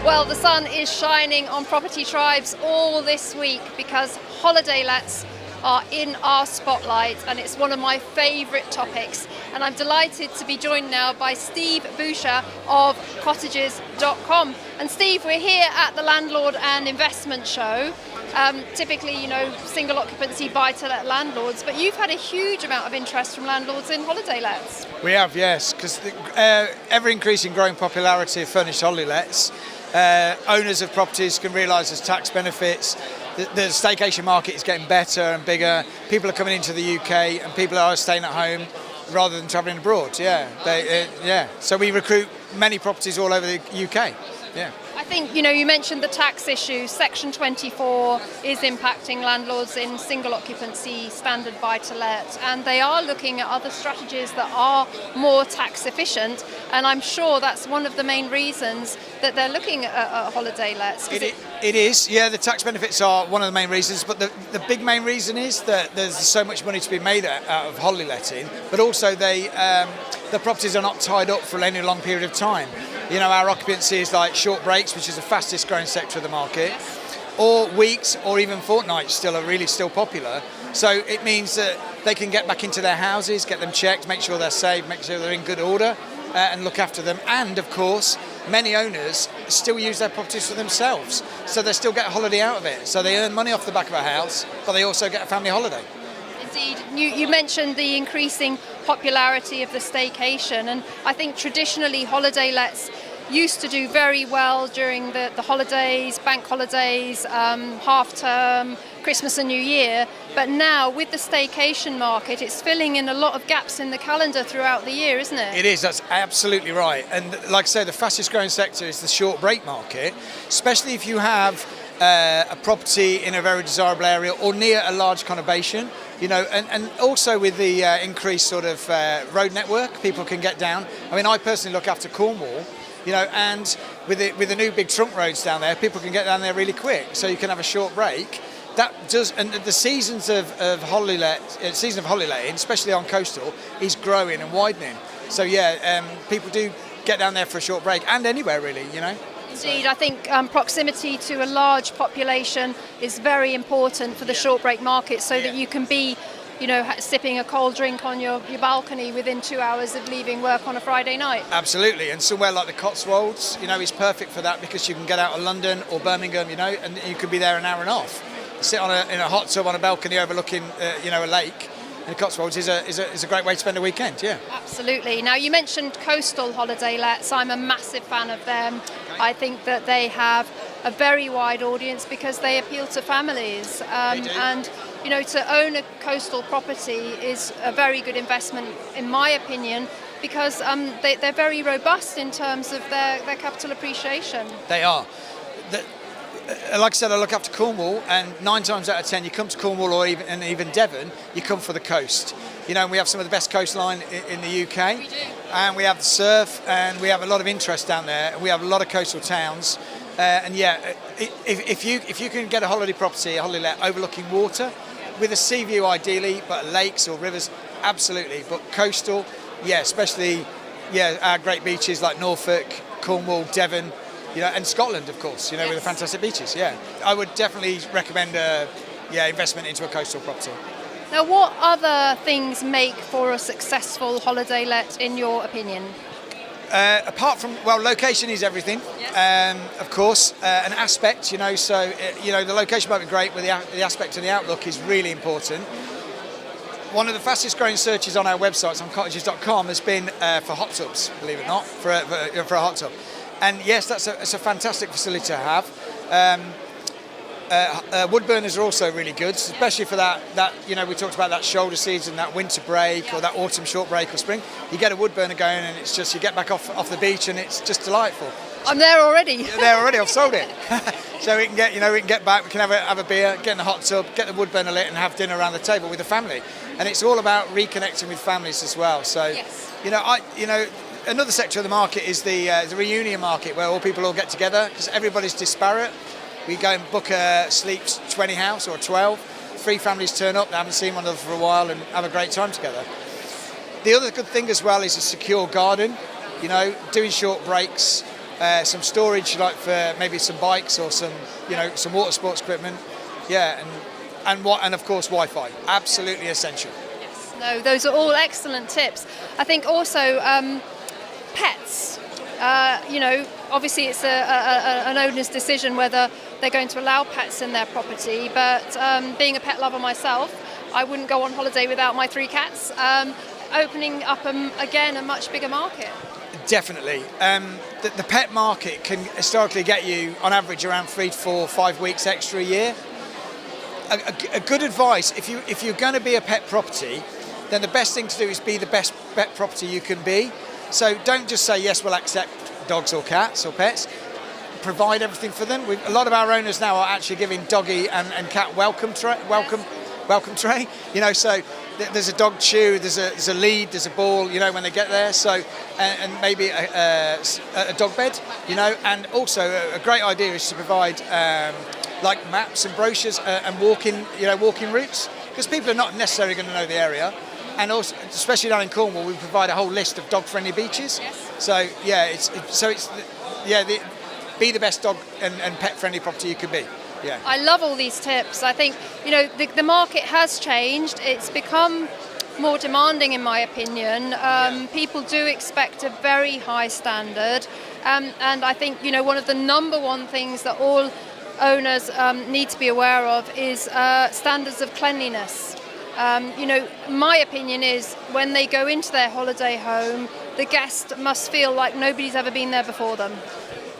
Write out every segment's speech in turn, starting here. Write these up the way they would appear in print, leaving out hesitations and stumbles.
Well, the sun is shining on Property Tribes all this week because holiday lets are in our spotlight, and it's one of my favourite topics. And I'm delighted to be joined now by Steve Boucher of cottages.com. And Steve, we're here at the Landlord and Investment Show. Typically, single occupancy buy-to-let landlords, but you've had a huge amount of interest from landlords in holiday lets. We have, yes, because the ever-increasing growing popularity of furnished holiday lets, owners of properties can realise there's tax benefits. The staycation market is getting better and bigger. People are coming into the UK and people are staying at home rather than travelling abroad. So we recruit many properties all over the UK. Yeah. I think, you mentioned the tax issue. Section 24 is impacting landlords in single occupancy standard buy-to-let, and they are looking at other strategies that are more tax efficient, and I'm sure that's one of the main reasons that they're looking at holiday lets. It is, yeah, the tax benefits are one of the main reasons, but the big main reason is that there's so much money to be made out of holiday letting, but also the properties are not tied up for any long period of time. Our occupancy is like short breaks, which is the fastest growing sector of the market, or weeks or even fortnights still popular. So it means that they can get back into their houses, get them checked, make sure they're safe, make sure they're in good order, and look after them. And of course, many owners still use their properties for themselves, so they still get a holiday out of it. So they earn money off the back of a house, but they also get a family holiday. Indeed. You mentioned the increasing popularity of the staycation, and I think traditionally holiday lets used to do very well during the holidays, bank holidays, half term, Christmas and New Year, but now with the staycation market it's filling in a lot of gaps in the calendar throughout the year, isn't it? It is, that's absolutely right. And like I say, the fastest growing sector is the short break market, especially if you have a property in a very desirable area or near a large conurbation, and also with the increased sort of road network, people can get down. I mean, I personally look after Cornwall, and with the new big trunk roads down there, people can get down there really quick, so you can have a short break. And the seasons of holiday letting, especially on coastal, is growing and widening. So people do get down there for a short break, and anywhere really, Indeed, I think proximity to a large population is very important for the short break market, so that you can be, sipping a cold drink on your balcony within 2 hours of leaving work on a Friday night. Absolutely, and somewhere like the Cotswolds, is perfect for that, because you can get out of London or Birmingham, and you could be there an hour and a half. Sit in a hot tub on a balcony overlooking, a lake. And the Cotswolds is a great way to spend a weekend, yeah. Absolutely. Now, you mentioned coastal holiday lets. I'm a massive fan of them. Okay. I think that they have a very wide audience because they appeal to families. And, to own a coastal property is a very good investment, in my opinion, because they're very robust in terms of their capital appreciation. They are. Like I said, I look after Cornwall, and 9 times out of 10 you come to Cornwall or even Devon, you come for the coast. And we have some of the best coastline in the UK. We do. And we have the surf, and we have a lot of interest down there. We have a lot of coastal towns. If you can get a holiday let overlooking water, with a sea view ideally, but lakes or rivers, absolutely. But coastal, especially our great beaches like Norfolk, Cornwall, Devon, and Scotland, of course, with the fantastic beaches, I would definitely recommend investment into a coastal property. Now, what other things make for a successful holiday let, in your opinion? Apart from, location is everything, of course, an aspect, so, the location might be great, but the aspect and the outlook is really important. One of the fastest growing searches on our websites on cottages.com has been for hot tubs, believe it or not, for a hot tub. And yes, it's a fantastic facility to have. Wood burners are also really good, especially for that we talked about that shoulder season, that winter break or that autumn short break or spring. You get a wood burner going, and it's just, you get back off the beach, and it's just delightful. I'm there already. I've sold it. So we can get back, we can have a beer, get in the hot tub, get the wood burner lit, and have dinner around the table with the family. And it's all about reconnecting with families as well. So, another sector of the market is the reunion market, where people all get together because everybody's disparate. We go and book a Sleeps 20 house or 12. 3 families turn up, they haven't seen one another for a while, and have a great time together. The other good thing as well is a secure garden. Doing short breaks, some storage, like for maybe some bikes or some, some water sports equipment. Yeah, and of course Wi-Fi, absolutely essential. Yes. No, those are all excellent tips. I think also pets. Obviously it's an owner's decision whether they're going to allow pets in their property, but being a pet lover myself, I wouldn't go on holiday without my 3 cats, opening up, again, a much bigger market. Definitely. The pet market can historically get you, on average, around 3 to 4, 5 weeks extra a year. A good advice, if you're going to be a pet property, then the best thing to do is be the best pet property you can be. So don't just say, yes, we'll accept dogs or cats or pets. Provide everything for them. A lot of our owners now are actually giving doggy and cat welcome tray. So there's a dog chew, there's a lead, there's a ball, when they get there. So and maybe a dog bed, and also a great idea is to provide like maps and brochures and walking routes, because people are not necessarily going to know the area. And also, especially down in Cornwall, we provide a whole list of dog-friendly beaches. Yes. So be the best dog and pet-friendly property you could be. Yeah. I love all these tips. I think the market has changed. It's become more demanding, in my opinion. People do expect a very high standard, and I think one of the number one things that all owners need to be aware of is standards of cleanliness. My opinion is when they go into their holiday home, the guest must feel like nobody's ever been there before them.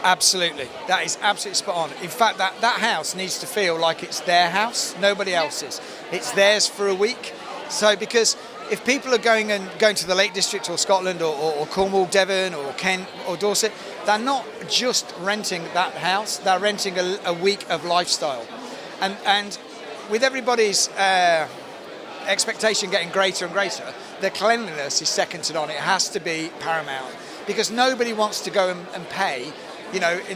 Absolutely. That is absolutely spot on. In fact, that house needs to feel like it's their house, nobody else's. It's theirs for a week. So because if people are going to the Lake District or Scotland or Cornwall, Devon or Kent or Dorset, they're not just renting that house, they're renting a week of lifestyle. And with everybody's expectation getting greater and greater, the cleanliness is second to none. It has to be paramount, because nobody wants to go and pay,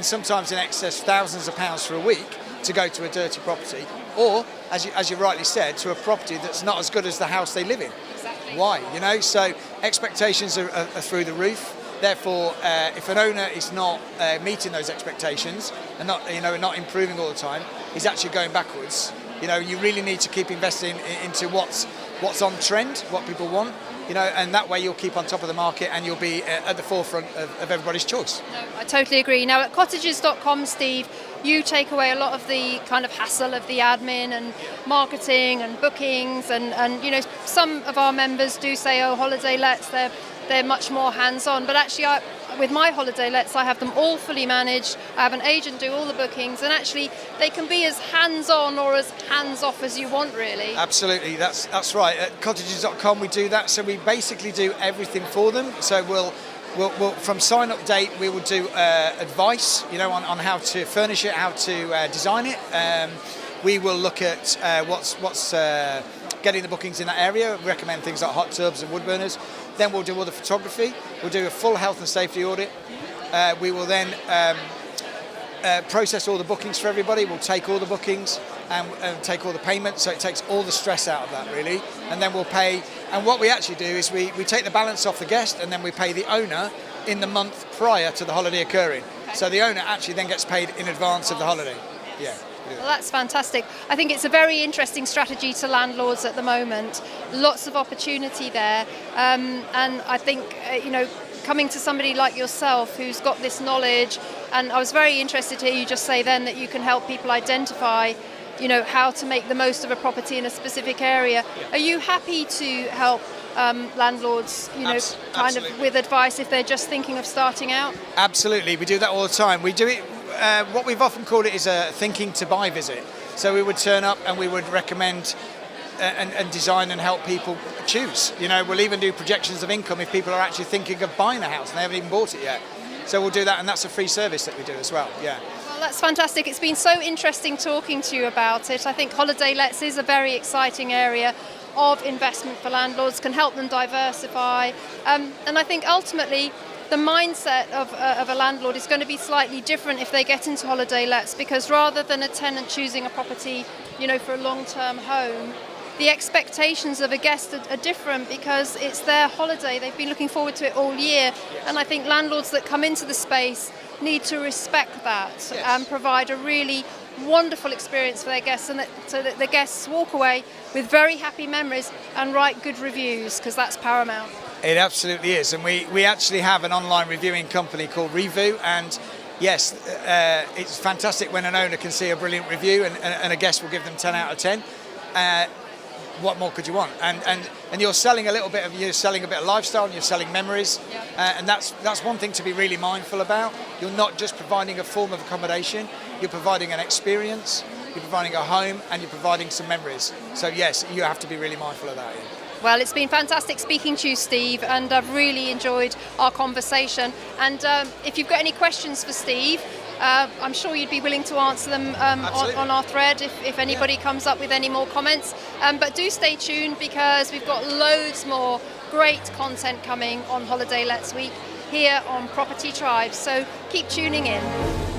sometimes in excess thousands of pounds for a week to go to a dirty property, or as you rightly said, to a property that's not as good as the house they live in. Exactly. Why? So expectations are through the roof. Therefore, if an owner is not meeting those expectations and not improving all the time, he's actually going backwards. You really need to keep investing into what's on trend, what people want, and that way you'll keep on top of the market and you'll be at the forefront of everybody's choice. No, I totally agree. Now at cottages.com, Steve, you take away a lot of the kind of hassle of the admin and marketing and bookings, and some of our members do say, oh, holiday lets, they're much more hands-on, but actually with my holiday lets, I have them all fully managed. I have an agent do all the bookings, and actually they can be as hands-on or as hands-off as you want, really. Absolutely, that's right. At cottages.com we do that, so we basically do everything for them. So we'll from sign-up date we will do advice, on how to furnish it, how to design it. We will look at what's getting the bookings in that area. We recommend things like hot tubs and wood burners. Then we'll do all the photography. We'll do a full health and safety audit. We will then process all the bookings for everybody. We'll take all the bookings and take all the payments. So it takes all the stress out of that, really. And then we'll pay. And what we actually do is we take the balance off the guest, and then we pay the owner in the month prior to the holiday occurring. Okay. So the owner actually then gets paid in advance of the holiday. Yeah. Well, that's fantastic. I think it's a very interesting strategy to landlords at the moment. Lots of opportunity there. And I think, coming to somebody like yourself who's got this knowledge, and I was very interested to hear you just say then that you can help people identify, how to make the most of a property in a specific area. Yeah. Are you happy to help landlords, kind of with advice if they're just thinking of starting out? Absolutely. We do that all the time. We do it. What we've often called it is a thinking to buy visit. So we would turn up and we would recommend and design and help people choose. We'll even do projections of income if people are actually thinking of buying a house and they haven't even bought it yet. So we'll do that, and that's a free service that we do as well. Yeah. Well, that's fantastic. It's been so interesting talking to you about it. I think holiday lets is a very exciting area of investment for landlords, can help them diversify, and I think ultimately the mindset of a landlord is going to be slightly different if they get into holiday lets, because rather than a tenant choosing a property, for a long-term home, the expectations of a guest are different because it's their holiday. They've been looking forward to it all year. And I think landlords that come into the space need to respect that and provide a really wonderful experience for their guests, and so that the guests walk away with very happy memories and write good reviews, because that's paramount. It absolutely is. And we actually have an online reviewing company called Review, and yes, it's fantastic when an owner can see a brilliant review and a guest will give them 10 out of 10. What more could you want? And you're selling a little bit of lifestyle, and you're selling memories, and that's one thing to be really mindful about. You're not just providing a form of accommodation, you're providing an experience, you're providing a home, and you're providing some memories. So yes, you have to be really mindful of that. Well, it's been fantastic speaking to you, Steve, and I've really enjoyed our conversation. And if you've got any questions for Steve, I'm sure you'd be willing to answer them on our thread if anybody comes up with any more comments. But do stay tuned, because we've got loads more great content coming on Holiday Let's Week here on Property Tribes. So keep tuning in.